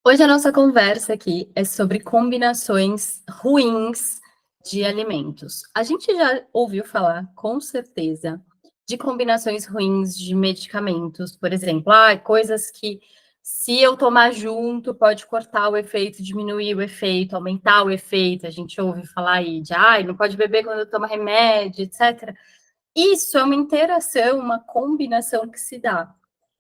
Hoje a nossa conversa aqui é sobre combinações ruins de alimentos. A gente já ouviu falar, com certeza, de combinações ruins de medicamentos, por exemplo, coisas que se eu tomar junto pode cortar o efeito, diminuir o efeito, aumentar o efeito. A gente ouve falar aí de, não pode beber quando toma remédio, etc. Isso é uma interação, uma combinação que se dá.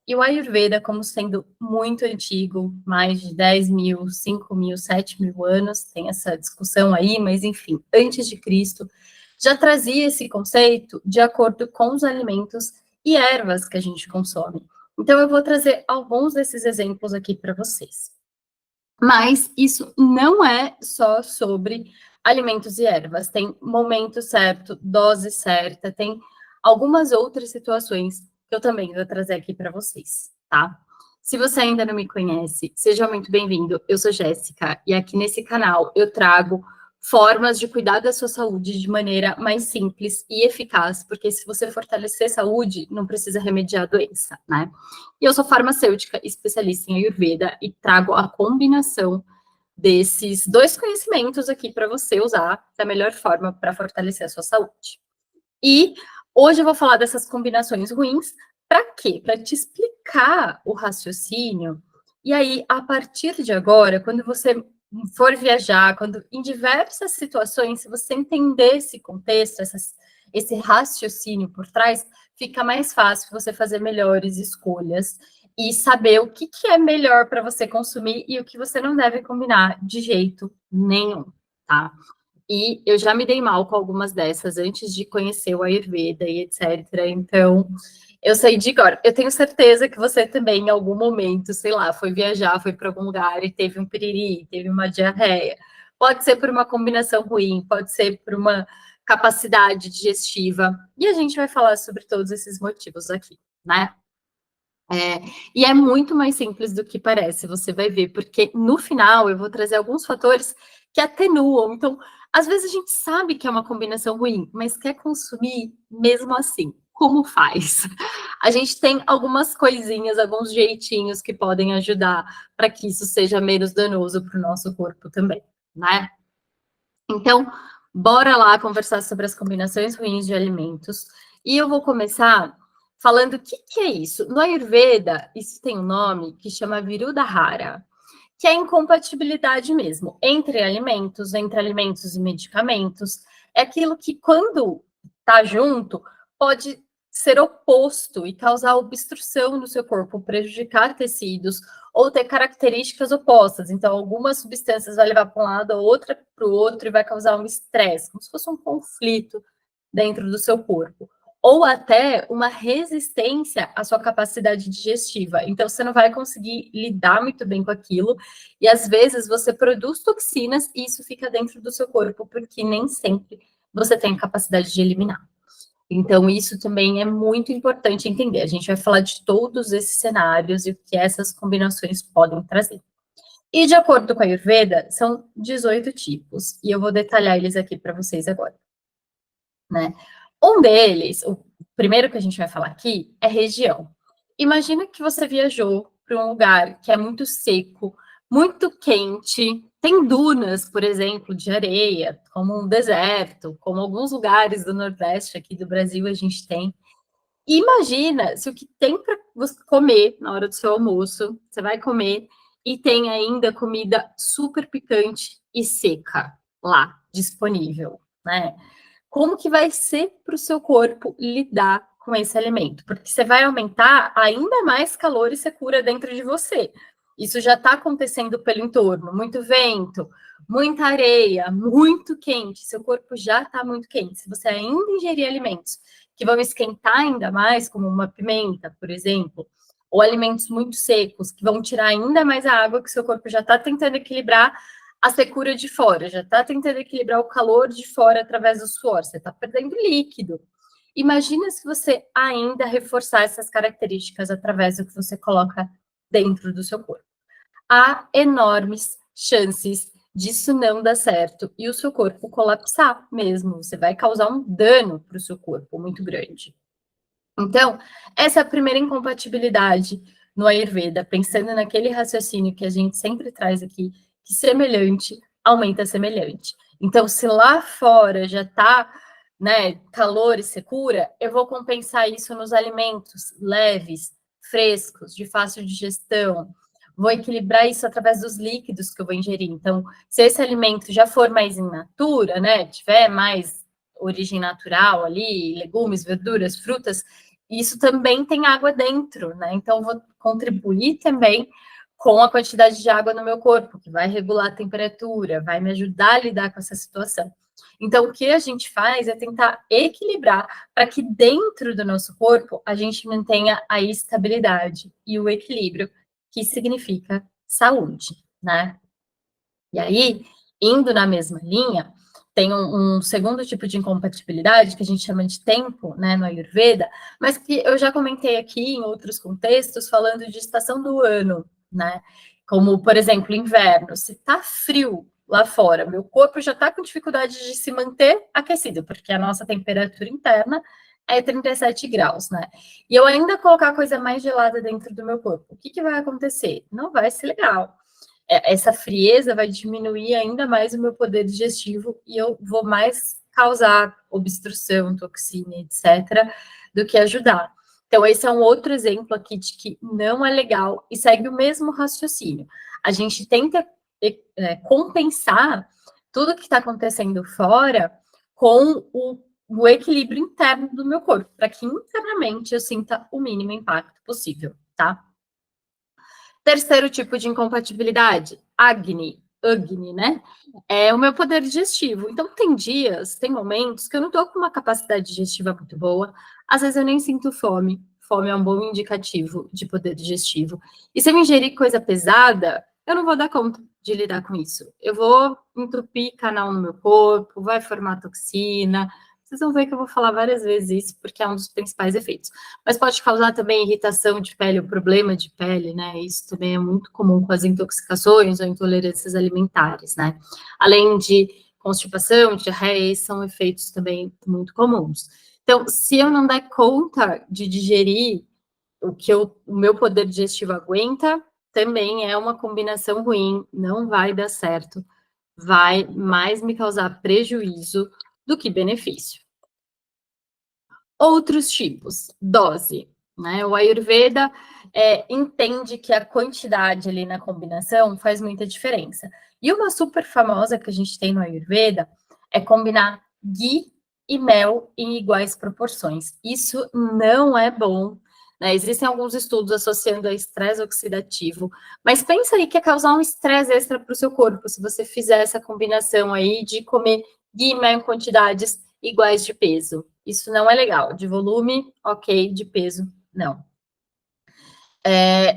E o Ayurveda, como sendo muito antigo, mais de 10 mil, 5 mil, 7 mil anos, tem essa discussão aí, mas enfim, antes de Cristo, já trazia esse conceito de acordo com os alimentos e ervas que a gente consome. Então, eu vou trazer alguns desses exemplos aqui para vocês. Mas isso não é só sobre alimentos e ervas, tem momento certo, dose certa, tem algumas outras situações que eu também vou trazer aqui para vocês, tá? Se você ainda não me conhece, seja muito bem-vindo. Eu sou Jéssica e aqui nesse canal eu trago formas de cuidar da sua saúde de maneira mais simples e eficaz, porque se você fortalecer a saúde, não precisa remediar a doença, né? E eu sou farmacêutica, especialista em Ayurveda e trago a combinação desses dois conhecimentos aqui para você usar da melhor forma para fortalecer a sua saúde. E hoje eu vou falar dessas combinações ruins. Para quê? Para te explicar o raciocínio. E aí, a partir de agora, quando você for viajar, quando em diversas situações, se você entender esse contexto, esse raciocínio por trás, fica mais fácil você fazer melhores escolhas e saber o que é melhor para você consumir e o que você não deve combinar de jeito nenhum, tá? E eu já me dei mal com algumas dessas antes de conhecer o Ayurveda e etc. Então, eu sei de agora. Eu tenho certeza que você também, em algum momento, sei lá, foi viajar, foi para algum lugar e teve um piriri, teve uma diarreia. Pode ser por uma combinação ruim, pode ser por uma capacidade digestiva. E a gente vai falar sobre todos esses motivos aqui, né? E é muito mais simples do que parece, você vai ver, porque no final eu vou trazer alguns fatores que atenuam. Então, às vezes a gente sabe que é uma combinação ruim, mas quer consumir mesmo assim. Como faz? A gente tem algumas coisinhas, alguns jeitinhos que podem ajudar para que isso seja menos danoso para o nosso corpo também, né? Então, bora lá conversar sobre as combinações ruins de alimentos. E eu vou começar falando o que é isso. No Ayurveda, isso tem um nome que chama Viruddha Hara, que é incompatibilidade mesmo entre alimentos e medicamentos. É aquilo que, quando está junto, pode ser oposto e causar obstrução no seu corpo, prejudicar tecidos ou ter características opostas. Então, algumas substâncias vai levar para um lado, a outra para o outro e vai causar um estresse, como se fosse um conflito dentro do seu corpo. Ou até uma resistência à sua capacidade digestiva. Então, você não vai conseguir lidar muito bem com aquilo. E às vezes você produz toxinas e isso fica dentro do seu corpo, porque nem sempre você tem capacidade de eliminar. Então, isso também é muito importante entender. A gente vai falar de todos esses cenários e o que essas combinações podem trazer. E de acordo com a Ayurveda, são 18 tipos, e eu vou detalhar eles aqui para vocês agora, né? Um deles, o primeiro que a gente vai falar aqui, é região. Imagina que você viajou para um lugar que é muito seco, muito quente, tem dunas, por exemplo, de areia, como um deserto, como alguns lugares do Nordeste aqui do Brasil a gente tem. E imagina se o que tem para você comer na hora do seu almoço, você vai comer e tem ainda comida super picante e seca lá disponível, né? Como que vai ser para o seu corpo lidar com esse alimento? Porque você vai aumentar ainda mais calor e secura dentro de você. Isso já está acontecendo pelo entorno, muito vento, muita areia, muito quente. Seu corpo já está muito quente. Se você ainda ingerir alimentos que vão esquentar ainda mais, como uma pimenta, por exemplo, ou alimentos muito secos, que vão tirar ainda mais a água que seu corpo já está tentando equilibrar a secura de fora, já está tentando equilibrar o calor de fora através do suor, você está perdendo líquido. Imagina se você ainda reforçar essas características através do que você coloca dentro do seu corpo. Há enormes chances disso não dar certo e o seu corpo colapsar mesmo. Você vai causar um dano para o seu corpo muito grande. Então, essa é a primeira incompatibilidade no Ayurveda, pensando naquele raciocínio que a gente sempre traz aqui, que semelhante aumenta semelhante. Então, se lá fora já está, né, calor e secura, eu vou compensar isso nos alimentos leves, frescos, de fácil digestão. Vou equilibrar isso através dos líquidos que eu vou ingerir. Então, se esse alimento já for mais in natura, né, tiver mais origem natural ali, legumes, verduras, frutas, isso também tem água dentro, né? Então, vou contribuir também com a quantidade de água no meu corpo, que vai regular a temperatura, vai me ajudar a lidar com essa situação. Então, o que a gente faz é tentar equilibrar para que dentro do nosso corpo a gente mantenha a estabilidade e o equilíbrio, que significa saúde, né? E aí, indo na mesma linha, tem um segundo tipo de incompatibilidade que a gente chama de tempo, né, no Ayurveda, mas que eu já comentei aqui em outros contextos, falando de estação do ano, né? Como, por exemplo, inverno. Se tá frio lá fora, meu corpo já está com dificuldade de se manter aquecido, porque a nossa temperatura interna é 37 graus, né? E eu ainda colocar coisa mais gelada dentro do meu corpo, o que, que vai acontecer? Não vai ser legal. Essa frieza vai diminuir ainda mais o meu poder digestivo e eu vou mais causar obstrução, toxina, etc., do que ajudar. Então, esse é um outro exemplo aqui de que não é legal e segue o mesmo raciocínio. A gente tenta compensar tudo que está acontecendo fora com o equilíbrio interno do meu corpo, para que internamente eu sinta o mínimo impacto possível, tá? Terceiro tipo de incompatibilidade, Agni, né? É o meu poder digestivo. Então, tem dias, tem momentos que eu não tô com uma capacidade digestiva muito boa, às vezes eu nem sinto fome. Fome é um bom indicativo de poder digestivo. E se eu ingerir coisa pesada, eu não vou dar conta de lidar com isso. Eu vou entupir canal no meu corpo, vai formar toxina. Vocês vão ver que eu vou falar várias vezes isso, porque é um dos principais efeitos. Mas pode causar também irritação de pele, o problema de pele, né? Isso também é muito comum com as intoxicações ou intolerâncias alimentares, né? Além de constipação, diarreia, são efeitos também muito comuns. Então, se eu não der conta de digerir o meu poder digestivo aguenta, também é uma combinação ruim, não vai dar certo, vai mais me causar prejuízo do que benefício. Outros tipos, dose, né? O Ayurveda entende que a quantidade ali na combinação faz muita diferença. E uma super famosa que a gente tem no Ayurveda é combinar ghee e mel em iguais proporções. Isso não é bom, né? Existem alguns estudos associando a estresse oxidativo, mas pensa aí que é causar um estresse extra para o seu corpo se você fizer essa combinação aí de comer ghee e mel em quantidades iguais de peso. Isso não é legal. De volume, ok. De peso, não.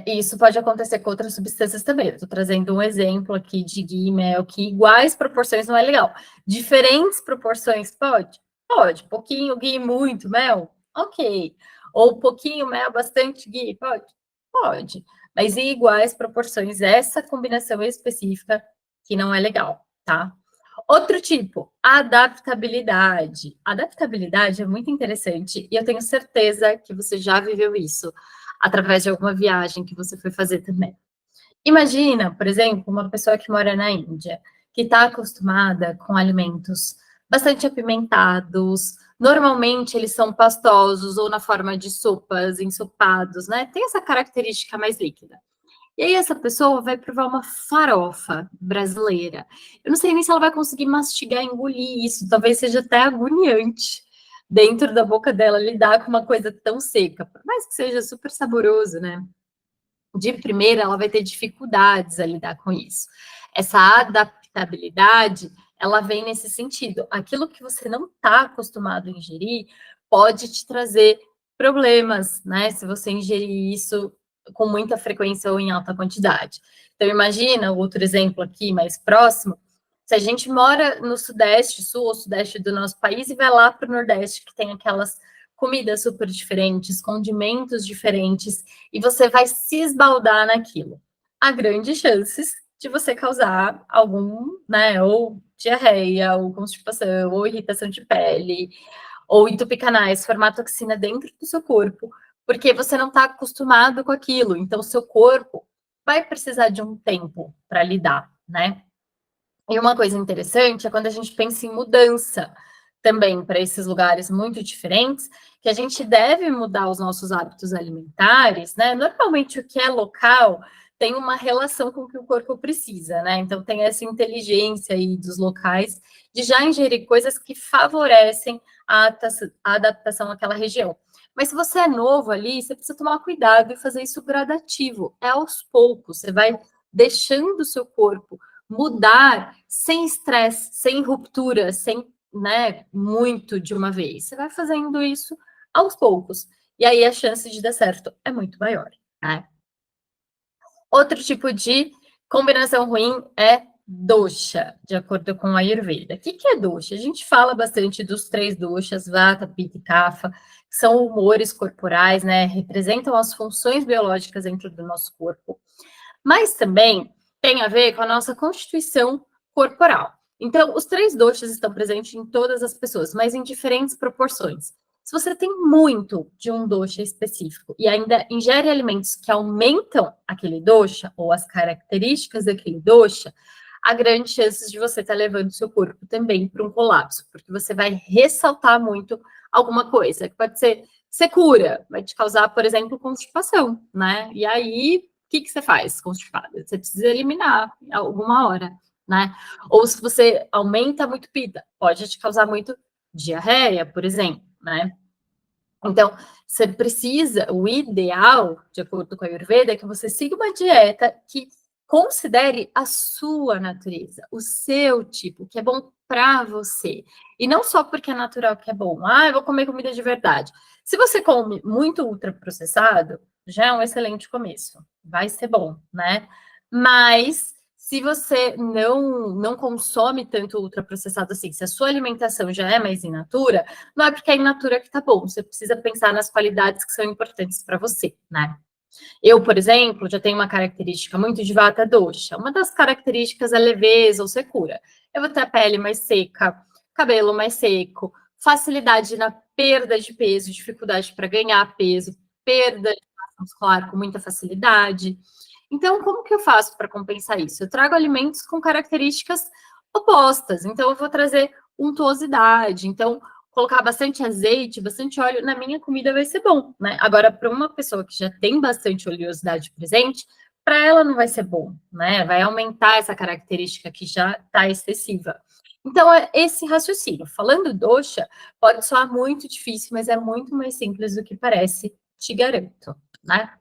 Isso pode acontecer com outras substâncias também. Estou trazendo um exemplo aqui de ghee e mel, que iguais proporções não é legal. Diferentes proporções pode? Pode. Pouquinho ghee, muito mel? Ok. Ou pouquinho mel, bastante ghee? Pode? Pode. Mas em iguais proporções, essa combinação específica que não é legal, tá? Outro tipo, adaptabilidade. Adaptabilidade é muito interessante e eu tenho certeza que você já viveu isso através de alguma viagem que você foi fazer também. Imagina, por exemplo, uma pessoa que mora na Índia, que está acostumada com alimentos bastante apimentados, normalmente eles são pastosos ou na forma de sopas, ensopados, né? Tem essa característica mais líquida. E aí essa pessoa vai provar uma farofa brasileira. Eu não sei nem se ela vai conseguir mastigar, engolir isso. Talvez seja até agoniante dentro da boca dela lidar com uma coisa tão seca. Por mais que seja super saboroso, né? De primeira, ela vai ter dificuldades a lidar com isso. Essa adaptabilidade, ela vem nesse sentido. Aquilo que você não está acostumado a ingerir pode te trazer problemas, né? Se você ingerir isso com muita frequência ou em alta quantidade. Então, imagina, outro exemplo aqui mais próximo, se a gente mora no Sudeste, Sul ou Sudeste do nosso país e vai lá para o Nordeste, que tem aquelas comidas super diferentes, condimentos diferentes, e você vai se esbaldar naquilo. Há grandes chances de você causar algum, né, ou diarreia, ou constipação, ou irritação de pele, ou entupir canais, formar toxina dentro do seu corpo, porque você não está acostumado com aquilo, então seu corpo vai precisar de um tempo para lidar, né? E uma coisa interessante é quando a gente pensa em mudança também para esses lugares muito diferentes, que a gente deve mudar os nossos hábitos alimentares, né? Normalmente o que é local tem uma relação com o que o corpo precisa, né? Então tem essa inteligência aí dos locais de já ingerir coisas que favorecem a adaptação àquela região. Mas se você é novo ali, você precisa tomar cuidado e fazer isso gradativo. É aos poucos, você vai deixando o seu corpo mudar sem estresse, sem ruptura, sem, né, muito de uma vez. Você vai fazendo isso aos poucos. E aí a chance de dar certo é muito maior, né? Outro tipo de combinação ruim é dosha, de acordo com a Ayurveda. O que é dosha? A gente fala bastante dos 3 doshas, Vata, Pitta e Kapha, que são humores corporais, né? Representam as funções biológicas dentro do nosso corpo. Mas também tem a ver com a nossa constituição corporal. Então, os 3 doshas estão presentes em todas as pessoas, mas em diferentes proporções. Se você tem muito de um dosha específico e ainda ingere alimentos que aumentam aquele dosha ou as características daquele dosha, há grandes chances de você estar levando seu corpo também para um colapso, porque você vai ressaltar muito alguma coisa, que pode ser secura, vai te causar, por exemplo, constipação, né? E aí, o que você faz constipada? Você precisa eliminar alguma hora, né? Ou se você aumenta muito pita, pode te causar muito diarreia, por exemplo, né? Então, você precisa, o ideal, de acordo com a Ayurveda, é que você siga uma dieta que considere a sua natureza, o seu tipo, que é bom para você. E não só porque é natural que é bom. Ah, eu vou comer comida de verdade. Se você come muito ultraprocessado, já é um excelente começo. Vai ser bom, né? Mas se você não consome tanto ultraprocessado assim, se a sua alimentação já é mais in natura, não é porque é in natura que tá bom. Você precisa pensar nas qualidades que são importantes para você, né? Eu, por exemplo, já tenho uma característica muito de vata dosha. Uma das características é leveza ou secura. Eu vou ter a pele mais seca, cabelo mais seco, facilidade na perda de peso, dificuldade para ganhar peso, perda de massa muscular com muita facilidade. Então, como que eu faço para compensar isso? Eu trago alimentos com características opostas. Então, eu vou trazer untuosidade. Então, colocar bastante azeite, bastante óleo na minha comida vai ser bom, né? Agora, para uma pessoa que já tem bastante oleosidade presente, para ela não vai ser bom, né? Vai aumentar essa característica que já está excessiva. Então, é esse raciocínio. Falando dosha, pode soar muito difícil, mas é muito mais simples do que parece, te garanto, né?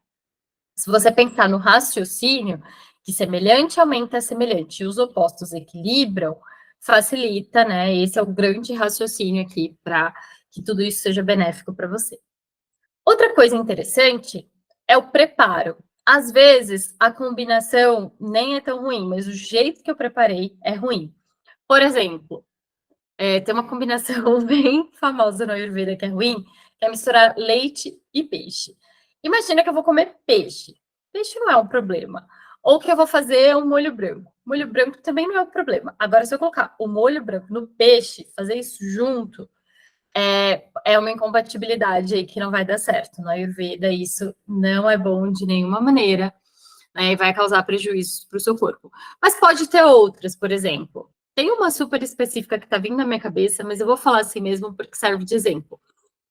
Se você pensar no raciocínio, que semelhante aumenta semelhante e os opostos equilibram, facilita, né? Esse é o grande raciocínio aqui para que tudo isso seja benéfico para você. Outra coisa interessante é o preparo. Às vezes, a combinação nem é tão ruim, mas o jeito que eu preparei é ruim. Por exemplo, tem uma combinação bem famosa no Ayurveda que é ruim, que é misturar leite e peixe. Imagina que eu vou comer peixe. Peixe não é um problema. Ou que eu vou fazer um molho branco. Molho branco também não é um problema. Agora, se eu colocar o molho branco no peixe, fazer isso junto, é uma incompatibilidade aí que não vai dar certo. No Ayurveda, isso não é bom de nenhuma maneira, né? E vai causar prejuízos para o seu corpo. Mas pode ter outras, por exemplo. Tem uma super específica que está vindo na minha cabeça, mas eu vou falar assim mesmo porque serve de exemplo.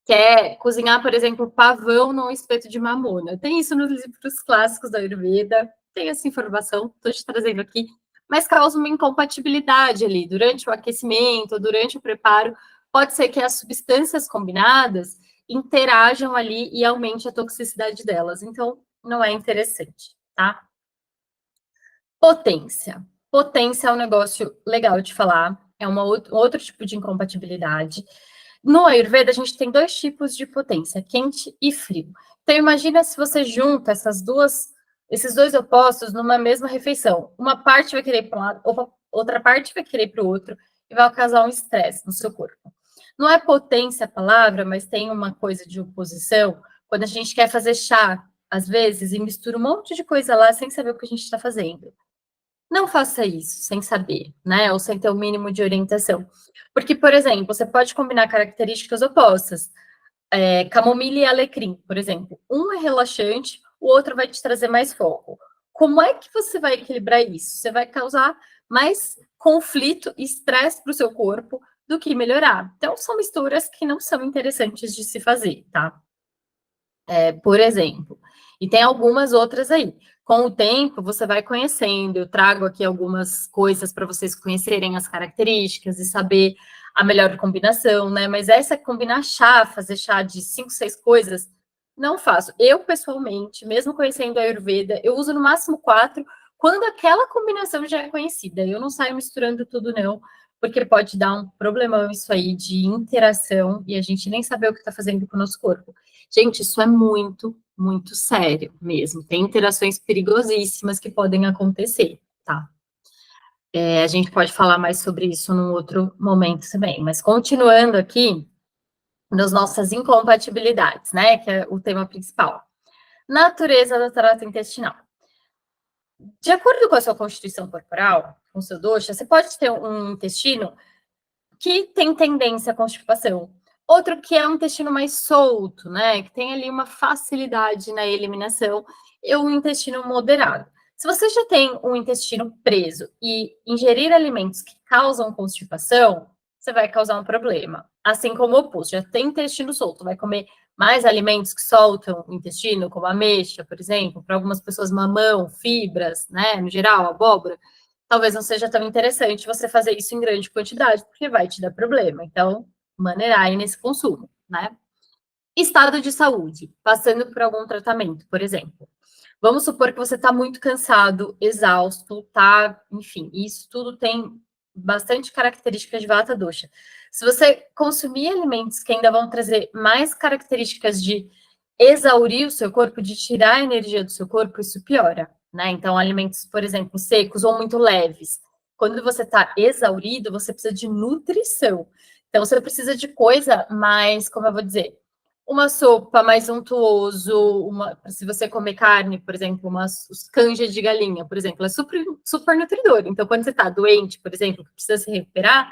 Que é cozinhar, por exemplo, pavão num espeto de mamona. Tem isso nos livros clássicos da Ayurveda, tem essa informação, estou te trazendo aqui, mas causa uma incompatibilidade ali durante o aquecimento, durante o preparo. Pode ser que as substâncias combinadas interajam ali e aumente a toxicidade delas. Então, não é interessante, tá? Potência. Potência é um negócio legal de falar, é outro tipo de incompatibilidade. No Ayurveda, a gente tem 2 tipos de potência, quente e frio. Então, imagina se você junta esses dois opostos numa mesma refeição. Uma parte vai querer para um lado, outra parte vai querer para o outro, e vai causar um estresse no seu corpo. Não é potência a palavra, mas tem uma coisa de oposição, quando a gente quer fazer chá, às vezes, e mistura um monte de coisa lá sem saber o que a gente está fazendo. Não faça isso sem saber, né? Ou sem ter o mínimo de orientação. Porque, por exemplo, você pode combinar características opostas. camomila e alecrim, por exemplo. Um é relaxante, o outro vai te trazer mais foco. Como é que você vai equilibrar isso? Você vai causar mais conflito e estresse para o seu corpo do que melhorar. Então, são misturas que não são interessantes de se fazer, tá? Por exemplo. E tem algumas outras aí. Com o tempo, você vai conhecendo. Eu trago aqui algumas coisas para vocês conhecerem as características e saber a melhor combinação, né? Mas essa combinar chá, fazer chá de 5, 6 coisas, não faço. Eu, pessoalmente, mesmo conhecendo a Ayurveda, eu uso no máximo 4, quando aquela combinação já é conhecida. Eu não saio misturando tudo, não, porque pode dar um problemão isso aí de interação e a gente nem saber o que está fazendo com o nosso corpo. Gente, isso é muito, muito sério mesmo. Tem interações perigosíssimas que podem acontecer, tá? A gente pode falar mais sobre isso num outro momento também. Mas continuando aqui, nas nossas incompatibilidades, né? Que é o tema principal. Natureza da trata intestinal. De acordo com a sua constituição corporal, com o seu dosha, você pode ter um intestino que tem tendência à constipação. Outro que é um intestino mais solto, né? Que tem ali uma facilidade na eliminação, e um intestino moderado. Se você já tem um intestino preso e ingerir alimentos que causam constipação, você vai causar um problema. Assim como o oposto, já tem intestino solto, vai comer mais alimentos que soltam o intestino, como ameixa, por exemplo, para algumas pessoas mamão, fibras, né, no geral, abóbora, talvez não seja tão interessante você fazer isso em grande quantidade, porque vai te dar problema. Então, maneirar aí nesse consumo, né? Estado de saúde, passando por algum tratamento, por exemplo. Vamos supor que você está muito cansado, exausto, tá? Enfim, isso tudo tem bastante características de vata dosha. Se você consumir alimentos que ainda vão trazer mais características de exaurir o seu corpo, de tirar a energia do seu corpo, isso piora, né? Então, alimentos, por exemplo, secos ou muito leves. Quando você está exaurido, você precisa de nutrição. Então, você precisa de coisa mais, como eu vou dizer, uma sopa mais untuoso, se você comer carne, por exemplo, os canja de galinha, por exemplo, é super, super nutridor. Então, quando você está doente, por exemplo, que precisa se recuperar,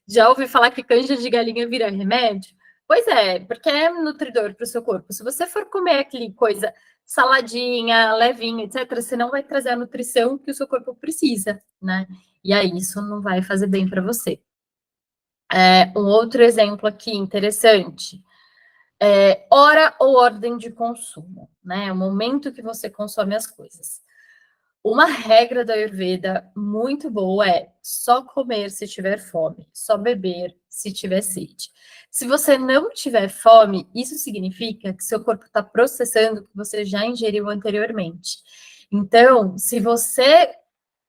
já ouvi falar que canja de galinha vira remédio? Pois é, porque é nutridor para o seu corpo. Se você for comer aquele coisa saladinha, levinha, etc., você não vai trazer a nutrição que o seu corpo precisa, né? E aí isso não vai fazer bem para você. Um outro exemplo aqui interessante. Hora ou ordem de consumo, né? O momento que você consome as coisas. Uma regra da Ayurveda muito boa é só comer se tiver fome, só beber se tiver sede. Se você não tiver fome, isso significa que seu corpo está processando o que você já ingeriu anteriormente. Então, se você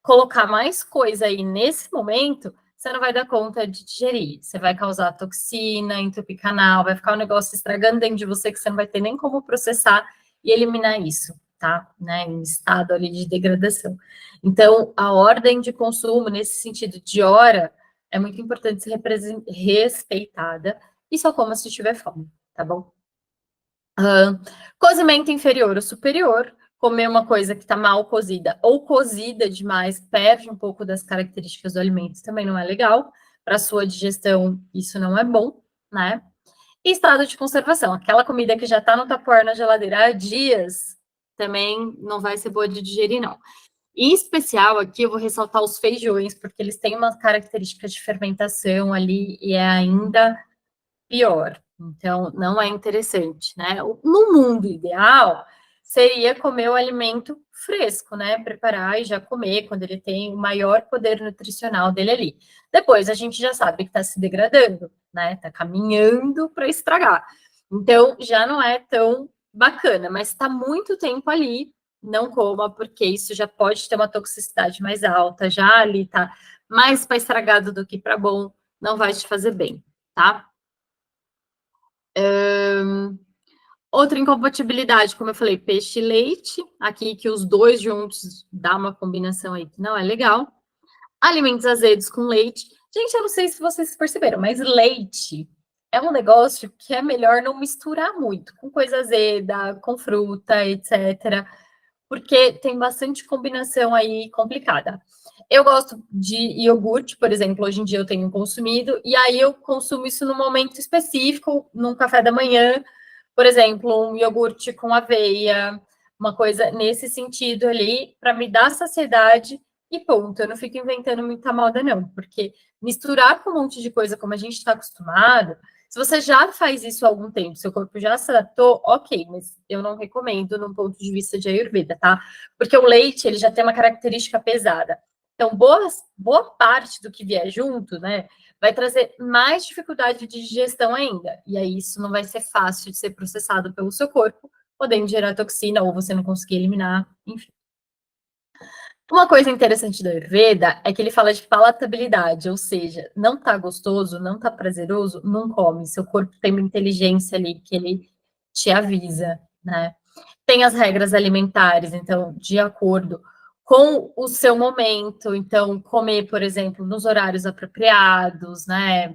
colocar mais coisa aí nesse momento, você não vai dar conta de digerir. Você vai causar toxina, entupir canal, vai ficar um negócio estragando dentro de você que você não vai ter nem como processar e eliminar isso, tá? Né? Em estado ali de degradação. Então, a ordem de consumo, nesse sentido de hora, é muito importante ser respeitada e só coma se tiver fome, tá bom? Cozimento inferior ou superior, comer uma coisa que está mal cozida ou cozida demais, perde um pouco das características do alimento, também não é legal. Para a sua digestão, isso não é bom, né? E estado de conservação, aquela comida que já está no tapoar na geladeira há dias, também não vai ser boa de digerir, não. Em especial, aqui eu vou ressaltar os feijões, porque eles têm umas características de fermentação ali e é ainda pior. Então, não é interessante, né? No mundo ideal, seria comer o alimento fresco, né? Preparar e já comer quando ele tem o maior poder nutricional dele ali. Depois, a gente já sabe que está se degradando, né? Está caminhando para estragar. Então, já não é tão bacana, mas está muito tempo ali, não coma, porque isso já pode ter uma toxicidade mais alta, já ali está mais para estragado do que para bom, não vai te fazer bem, tá? Outra incompatibilidade, como eu falei, peixe e leite, aqui que os dois juntos dá uma combinação aí que não é legal. Alimentos azedos com leite. Gente, eu não sei se vocês perceberam, mas leite é um negócio que é melhor não misturar muito com coisa azeda, com fruta, etc. porque tem bastante combinação aí complicada. Eu gosto de iogurte, por exemplo, hoje em dia eu tenho consumido, e aí eu consumo isso num momento específico, num café da manhã, por exemplo, um iogurte com aveia, uma coisa nesse sentido ali, para me dar saciedade e ponto. Eu não fico inventando muita moda, não, porque misturar com um monte de coisa como a gente está acostumado, se você já faz isso há algum tempo, seu corpo já se adaptou, ok, mas eu não recomendo num ponto de vista de Ayurveda, tá? Porque o leite, ele já tem uma característica pesada. Então, boa parte do que vier junto, né, vai trazer mais dificuldade de digestão ainda. E aí isso não vai ser fácil de ser processado pelo seu corpo, podendo gerar toxina ou você não conseguir eliminar, enfim. Uma coisa interessante do Ayurveda é que ele fala de palatabilidade, ou seja, não tá gostoso, não tá prazeroso, não come. Seu corpo tem uma inteligência ali que ele te avisa, né? Tem as regras alimentares, então, de acordo com o seu momento, então, comer, por exemplo, nos horários apropriados, né?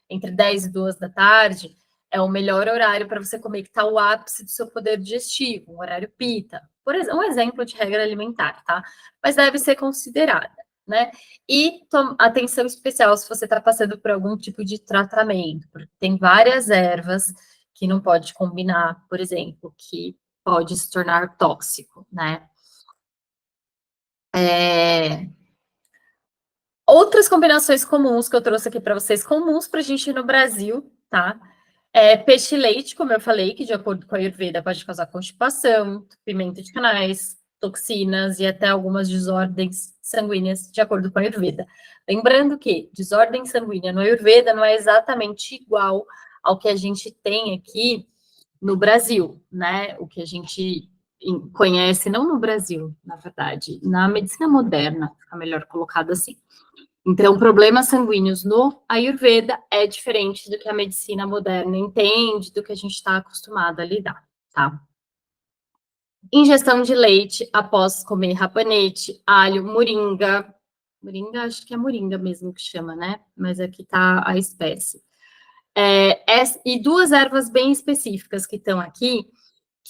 Entre 10 e 2 da tarde, é o melhor horário para você comer, que está o ápice do seu poder digestivo, um horário pita. Por exemplo, um exemplo de regra alimentar, tá? Mas deve ser considerada, né? E atenção especial se você está passando por algum tipo de tratamento, porque tem várias ervas que não pode combinar, por exemplo, que pode se tornar tóxico, né? Outras combinações comuns que eu trouxe aqui para vocês, comuns para a gente no Brasil, tá? Peixe e leite, como eu falei, que de acordo com a Ayurveda pode causar constipação, pimenta de canais, toxinas e até algumas desordens sanguíneas, de acordo com a Ayurveda. Lembrando que desordem sanguínea no Ayurveda não é exatamente igual ao que a gente tem aqui no Brasil, né? O que a gente conhece, não no Brasil, na verdade, na medicina moderna, fica melhor colocado assim. Então, problemas sanguíneos no Ayurveda é diferente do que a medicina moderna entende, do que a gente está acostumado a lidar, tá? Ingestão de leite após comer rabanete, alho, moringa. Moringa, acho que é moringa mesmo que chama, né? Mas aqui tá a espécie. E duas ervas bem específicas que estão aqui,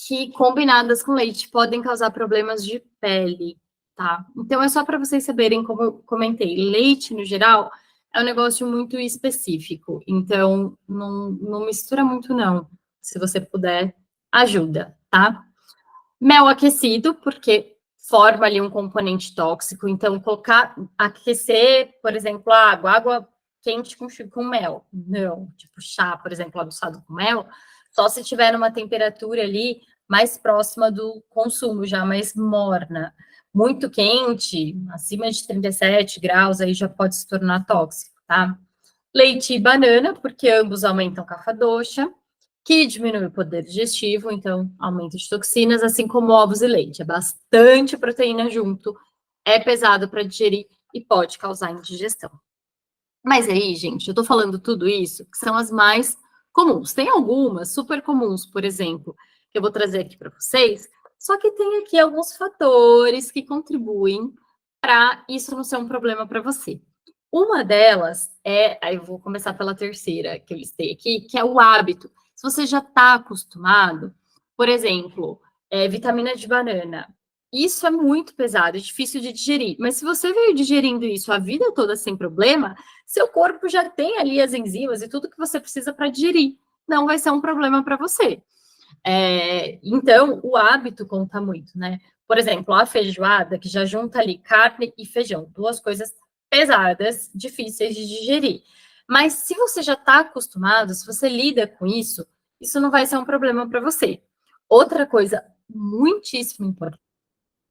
que combinadas com leite podem causar problemas de pele, tá? Então é só para vocês saberem, como eu comentei, leite no geral é um negócio muito específico, então não mistura muito não. Se você puder, ajuda, tá? Mel aquecido, porque forma ali um componente tóxico, então aquecer, por exemplo, água quente com mel. Não, tipo chá, por exemplo, adoçado com mel, só se tiver numa temperatura ali mais próxima do consumo, já mais morna. Muito quente, acima de 37 graus, aí já pode se tornar tóxico, tá? Leite e banana, porque ambos aumentam kapha-dosha, que diminui o poder digestivo, então aumento de toxinas, assim como ovos e leite. É bastante proteína junto, é pesado para digerir e pode causar indigestão. Mas aí, gente, eu tô falando tudo isso, que são as mais comuns. Tem algumas super comuns, por exemplo, que eu vou trazer aqui para vocês, só que tem aqui alguns fatores que contribuem para isso não ser um problema para você. Uma delas aí eu vou começar pela terceira que eu listei aqui, que é o hábito. Se você já está acostumado, por exemplo, vitamina de banana, isso é muito pesado, é difícil de digerir. Mas se você veio digerindo isso a vida toda sem problema, seu corpo já tem ali as enzimas e tudo que você precisa para digerir. Não vai ser um problema para você. Então, o hábito conta muito, né? Por exemplo, a feijoada, que já junta ali carne e feijão, duas coisas pesadas, difíceis de digerir. Mas se você já está acostumado, se você lida com isso não vai ser um problema para você. Outra coisa muitíssimo importante,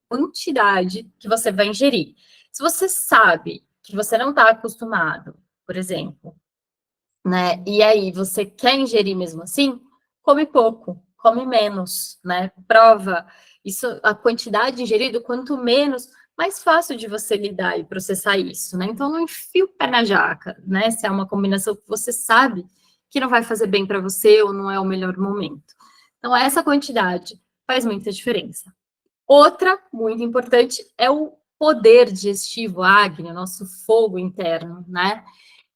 quantidade que você vai ingerir. Se você sabe que você não está acostumado, por exemplo, né? E aí você quer ingerir mesmo assim, come pouco, come menos, né? Prova isso, a quantidade ingerida, quanto menos, mais fácil de você lidar e processar isso, né? Então não enfia o pé na jaca, né? Se é uma combinação que você sabe que não vai fazer bem para você ou não é o melhor momento. Então essa quantidade faz muita diferença. Outra muito importante é o poder digestivo, Agni, o nosso fogo interno, né?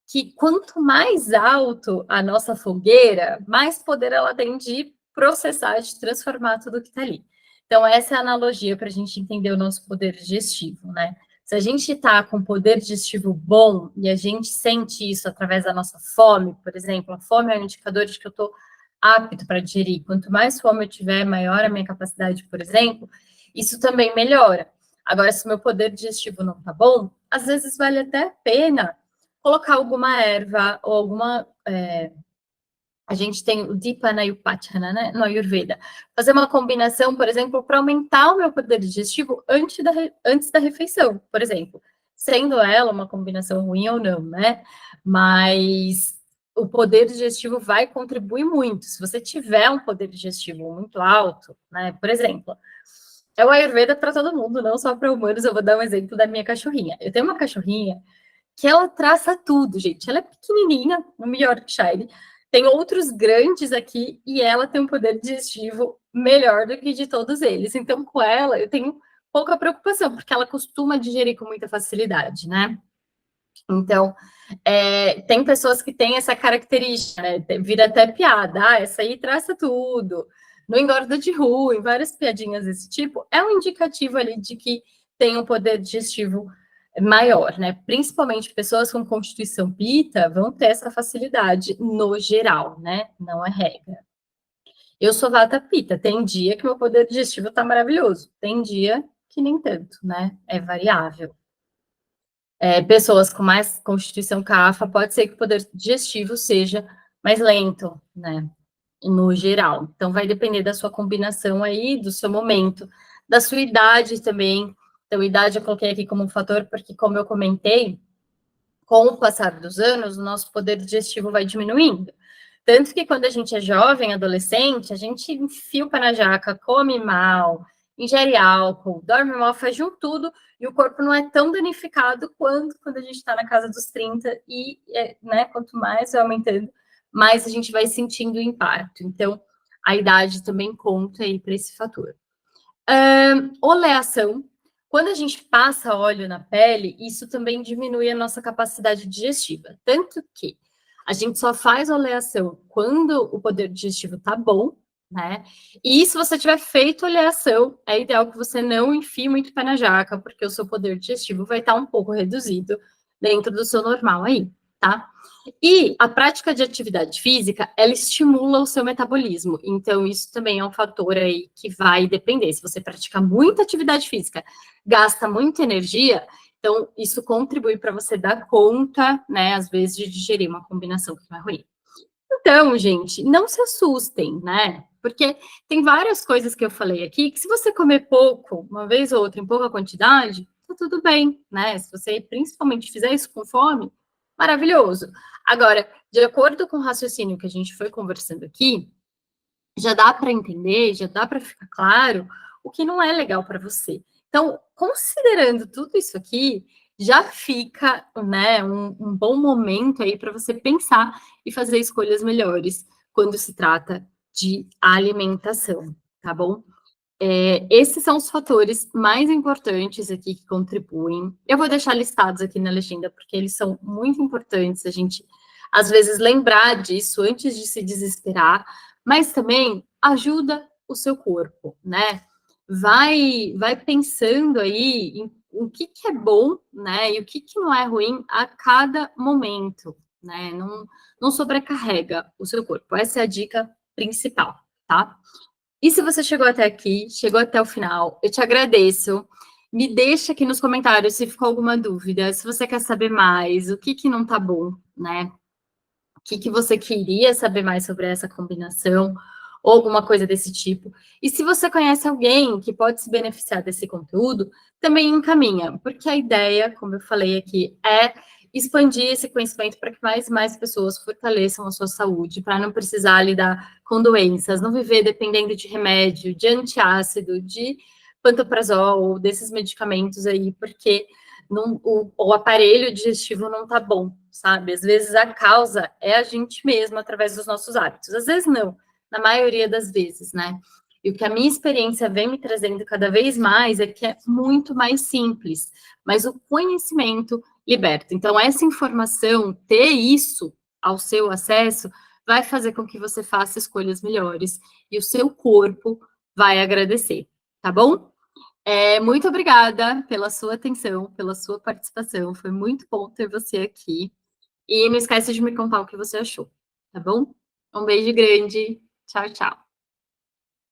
Que quanto mais alto a nossa fogueira, mais poder ela tem de processar, de transformar tudo que está ali. Então, essa é a analogia para a gente entender o nosso poder digestivo, né? Se a gente está com poder digestivo bom e a gente sente isso através da nossa fome, por exemplo, a fome é um indicador de que eu estou apto para digerir. Quanto mais fome eu tiver, maior a minha capacidade, por exemplo, isso também melhora. Agora, se o meu poder digestivo não está bom, às vezes vale até a pena colocar alguma erva ou alguma. A gente tem o Dipana e o Pachana, né, no Ayurveda. Fazer uma combinação, por exemplo, para aumentar o meu poder digestivo antes da refeição, por exemplo. Sendo ela uma combinação ruim ou não, né? Mas o poder digestivo vai contribuir muito. Se você tiver um poder digestivo muito alto, né? Por exemplo, é o Ayurveda para todo mundo, não só para humanos. Eu vou dar um exemplo da minha cachorrinha. Eu tenho uma cachorrinha que ela traça tudo, gente. Ela é pequenininha, no Yorkshire. Tem outros grandes aqui e ela tem um poder digestivo melhor do que de todos eles. Então, com ela, eu tenho pouca preocupação, porque ela costuma digerir com muita facilidade, né? Então, tem pessoas que têm essa característica, né? Vira até piada. Ah, essa aí traça tudo. Não engorda de ruim, várias piadinhas desse tipo. É um indicativo ali de que tem um poder digestivo maior, né? Principalmente pessoas com constituição pita vão ter essa facilidade no geral, né? Não é regra. Eu sou vata pita, tem dia que meu poder digestivo tá maravilhoso, tem dia que nem tanto, né? É variável. Pessoas com mais constituição CAFA, pode ser que o poder digestivo seja mais lento, né? No geral. Então, vai depender da sua combinação aí, do seu momento, da sua idade também. Então, idade eu coloquei aqui como um fator, porque, como eu comentei, com o passar dos anos, o nosso poder digestivo vai diminuindo. Tanto que quando a gente é jovem, adolescente, a gente enfia o pé na jaca, come mal, ingere álcool, dorme mal, faz de um tudo, e o corpo não é tão danificado quanto quando a gente está na casa dos 30, e né, quanto mais vai aumentando, mais a gente vai sentindo o impacto. Então, a idade também conta aí para esse fator. Oleação. Quando a gente passa óleo na pele, isso também diminui a nossa capacidade digestiva. Tanto que a gente só faz oleação quando o poder digestivo tá bom, né? E se você tiver feito oleação, é ideal que você não enfie muito pé na jaca, porque o seu poder digestivo vai estar um pouco reduzido dentro do seu normal aí, tá? E a prática de atividade física, ela estimula o seu metabolismo. Então, isso também é um fator aí que vai depender. Se você pratica muita atividade física, gasta muita energia, então isso contribui para você dar conta, né, às vezes, de digerir uma combinação que não é ruim. Então, gente, não se assustem, né? Porque tem várias coisas que eu falei aqui que se você comer pouco, uma vez ou outra, em pouca quantidade, tá tudo bem, né? Se você principalmente fizer isso com fome, maravilhoso. Agora, de acordo com o raciocínio que a gente foi conversando aqui, já dá para entender, já dá para ficar claro o que não é legal para você. Então, considerando tudo isso aqui, já fica, né, um bom momento aí para você pensar e fazer escolhas melhores quando se trata de alimentação, tá bom? Esses são os fatores mais importantes aqui que contribuem. Eu vou deixar listados aqui na legenda, porque eles são muito importantes, a gente, às vezes, lembrar disso antes de se desesperar, mas também ajuda o seu corpo, né? Vai pensando aí em o que é bom, né? E o que não é ruim a cada momento, né? Não sobrecarrega o seu corpo. Essa é a dica principal, tá? E se você chegou até aqui, chegou até o final, eu te agradeço. Me deixa aqui nos comentários se ficou alguma dúvida, se você quer saber mais, o que não tá bom, né? O que você queria saber mais sobre essa combinação, ou alguma coisa desse tipo. E se você conhece alguém que pode se beneficiar desse conteúdo, também encaminha, porque a ideia, como eu falei aqui, é expandir esse conhecimento para que mais e mais pessoas fortaleçam a sua saúde, para não precisar lidar com doenças, não viver dependendo de remédio, de antiácido, de pantoprazol, desses medicamentos aí, porque o aparelho digestivo não tá bom, sabe? Às vezes a causa é a gente mesmo, através dos nossos hábitos. Às vezes não, na maioria das vezes, né? E o que a minha experiência vem me trazendo cada vez mais é que é muito mais simples, mas o conhecimento liberta. Então, essa informação, ter isso ao seu acesso, vai fazer com que você faça escolhas melhores e o seu corpo vai agradecer. tá bom? Muito obrigada pela sua atenção, pela sua participação. Foi muito bom ter você aqui. E não esquece de me contar o que você achou, tá bom? Um beijo grande. Tchau, tchau.